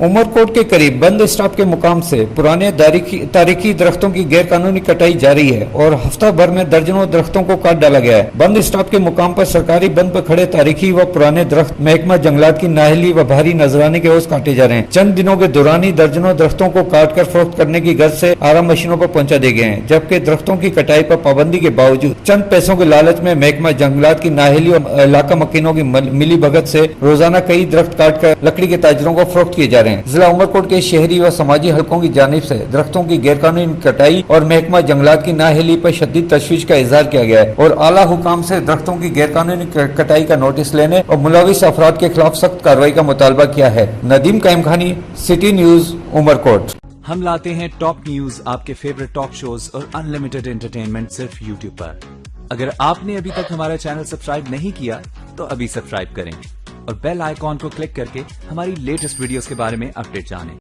उमरकोट के करीब बंद स्टॉप के मुकाम से पुराने तारीखी दरख्तों की गैर कानूनी कटाई जारी है और हफ्ता भर में दर्जनों दरख्तों को काट डाला गया है। बंद स्टॉप के मुकाम पर सरकारी बंद पर खड़े तारीखी व पुराने दरख्त महकमा जंगलात की नाहली व भारी नजराने के ओस काटे जा रहे हैं। चंद दिनों के दौरान ही दर्जनों दरख्तों को काट कर फरोख्त करने की गर्ज से आरा मशीनों पर पहुंचा दिए गए हैं, जबकि दरख्तों की कटाई पर पाबंदी के बावजूद चंद पैसों के लालच में महकमा जंगलात की नाहली और इलाका मकीनों की मिली भगत से रोजाना कई दरख्त काट कर लकड़ी के ताजरों को फरोख्त किए जा रहे हैं। जिला उमरकोट के शहरी व समाजी हलकों की जानिब से दरख्तों की गैरकानूनी कटाई और महकमा जंगलात की नाअहली पर शदीद तशवीश का इजहार किया गया है और आला हुकाम से दरख्तों की गैरकानूनी कटाई का नोटिस लेने और मुलविस अफराद के खिलाफ सख्त कार्रवाई का मुतालबा किया है। नदीम कायम खानी, सिटी न्यूज, उमरकोट। हम लाते हैं टॉप न्यूज, आपके फेवरेट टॉक शोज और अनलिमिटेड एंटरटेनमेंट सिर्फ यूट्यूब पर। अगर आपने अभी तक हमारा चैनल सब्सक्राइब नहीं किया तो अभी सब्सक्राइब करें और बेल आइकॉन को क्लिक करके हमारी लेटेस्ट वीडियोस के बारे में अपडेट जानें।